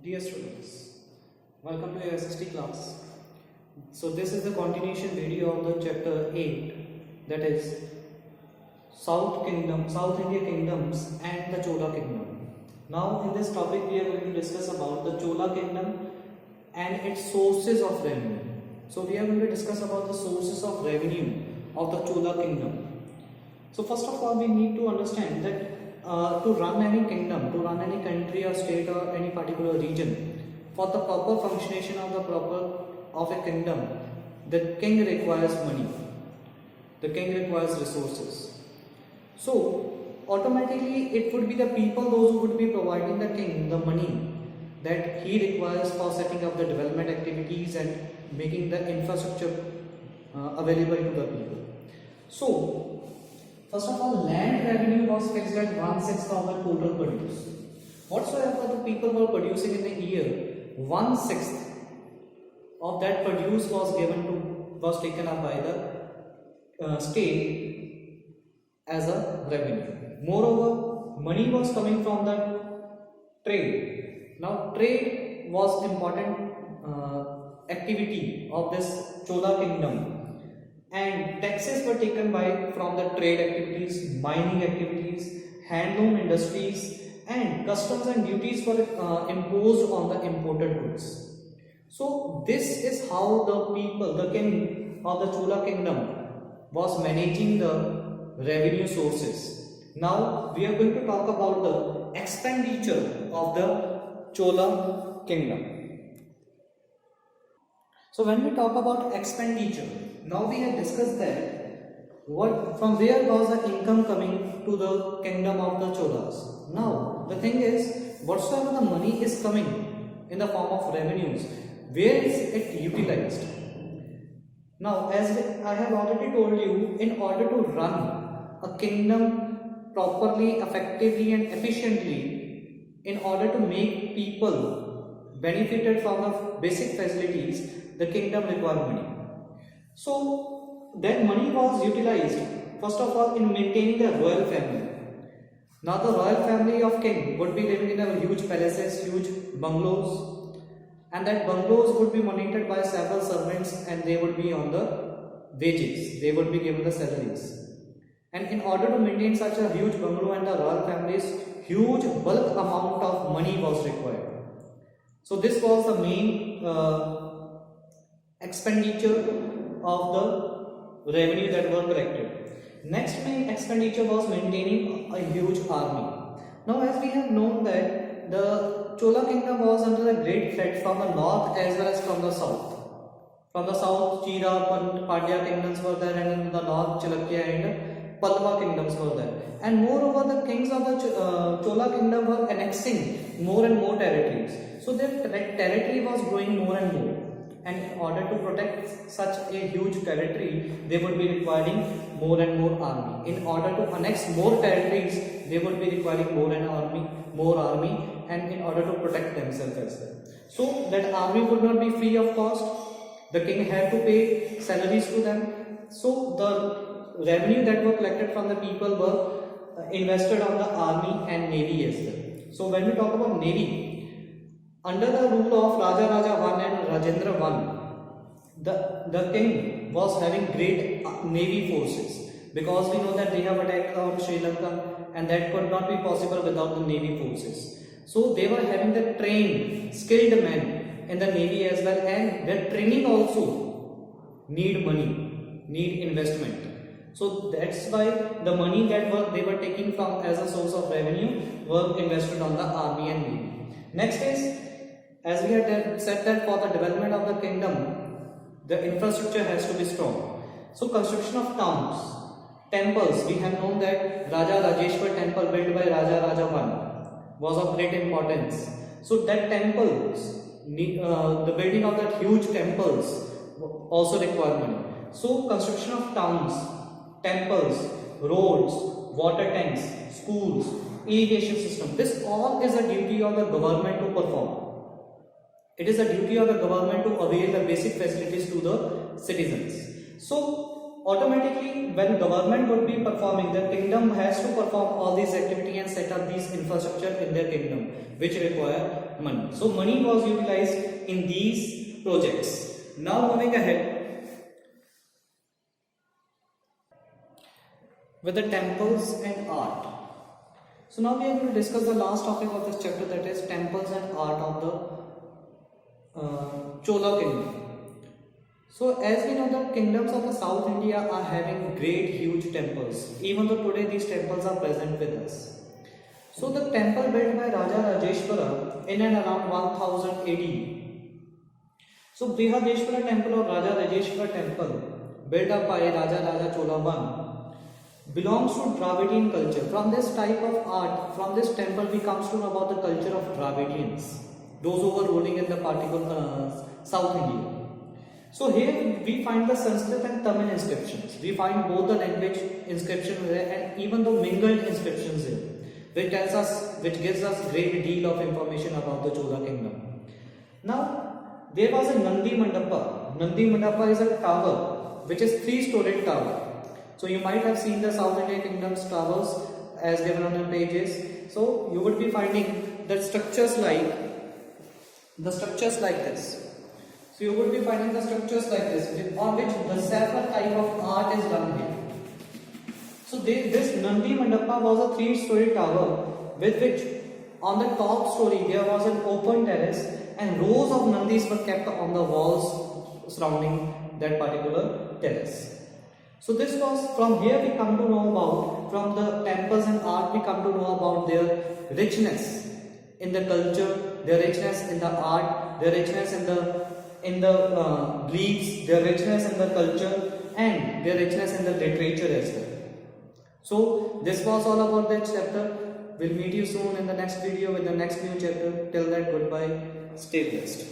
Dear students, welcome to your SST class. So this is the continuation video of the chapter 8, that is South India Kingdoms and the Chola Kingdom. Now in this topic we are going to discuss about the Chola Kingdom and its sources of revenue. So we are going to discuss about the sources of revenue of the Chola Kingdom. So first of all we need to understand that to run any kingdom, to run any country or state or any particular region, for the proper functionation of a kingdom, the king requires money, the king requires resources. So automatically it would be the people, those who would be providing the king the money that he requires for setting up the development activities and making the infrastructure available to the people. So first of all, land revenue was fixed at 1/6 of the total produce. Whatsoever the people were producing in a year, 1/6 of that produce was taken up by the state as a revenue. Moreover, money was coming from the trade. Now, trade was important activity of this Chola kingdom. And taxes were taken from the trade activities, mining activities, handloom industries, and customs and duties were imposed on the imported goods. So this is how the king of the Chola kingdom was managing the revenue sources. Now we are going to talk about the expenditure of the Chola kingdom. So when we talk about expenditure, now we have discussed that from where was the income coming to the kingdom of the Cholas. Now the thing is, whatsoever the money is coming in the form of revenues, where is it utilized? Now, as I have already told you, in order to run a kingdom properly, effectively and efficiently, in order to make people benefited from the basic facilities, the kingdom required money. So that money was utilized first of all in maintaining the royal family. Now the royal family of king would be living in a huge palaces, huge bungalows, and that bungalows would be monitored by several servants and they would be on the wages, they would be given the salaries. And in order to maintain such a huge bungalow and the royal families, huge bulk amount of money was required. So this was the main expenditure of the revenue that were collected. Next main expenditure was maintaining a huge army. Now as we have known that the Chola kingdom was under a great threat from the north as well as from the south. From the south, Chira, Pandya kingdoms were there, and in the north, Chalukya and Pallava kingdoms were there. And moreover, the kings of the Chola kingdom were annexing more and more territories. So their territory was growing more and more. And in order to protect such a huge territory, they would be requiring more and more army. In order to annex more territories, they would be requiring more army, and in order to protect themselves as well. So that army would not be free of cost. The king had to pay salaries to them. So the revenue that were collected from the people were invested on the army and navy as well. So when we talk about navy, under the rule of Raja I and Rajendra I, the king was having great navy forces, because we know that they have attacked on Sri Lanka and that could not be possible without the navy forces. So they were having the trained, skilled men in the navy as well, and their training also need money, need investment. So that's why the money that they were taking from as a source of revenue were invested on the army and navy. Next is, as we had said that for the development of the kingdom, the infrastructure has to be strong. So construction of towns, temples, we have known that Raja Rajeshwar temple built by Raja I was of great importance. So that temples, the building of that huge temples also require money. So construction of towns, temples, roads, water tanks, schools, irrigation system, this all is a duty of the government to perform. It is a duty of the government to avail the basic facilities to the citizens. So automatically when government would be performing, the kingdom has to perform all these activity and set up these infrastructure in their kingdom, which require money. So money was utilized in these projects. Now moving ahead with the temples and art. So now we are going to discuss the last topic of this chapter, that is temples and art of the Chola kingdom. So as we know, the kingdoms of the South India are having great huge temples. Even though today these temples are present with us. So the temple built by Raja Rajeshwara in and around 1000 AD. So Brihadeshwara temple or Raja Rajeshwara temple built up by Raja Chola I belongs to Dravidian culture. From this type of art, from this temple we comes to know about the culture of Dravidians, those who were ruling in the particular South India. So here we find the Sanskrit and Tamil inscriptions. We find both the language inscriptions there and even the mingled inscriptions there, which gives us great deal of information about the Chola kingdom. Now there was a Nandi Mandapa. Nandi Mandapa is a tower which is 3-storied tower. So you might have seen the South Indian kingdom's towers as given on the pages. So you would be finding that structures like this. So you would be finding the structures like this, on which the saffron type of art is done here. So this Nandi Mandapa was a 3-story tower with which on the top story there was an open terrace and rows of Nandis were kept on the walls surrounding that particular terrace. So this was, from here we come to know about, from the temples and art we come to know about their richness in the culture, their richness in the art, their richness in the beliefs, their richness in the culture and their richness in the literature as well. So this was all about that chapter. We'll meet you soon in the next video with the next new chapter. Till then, goodbye. Stay blessed.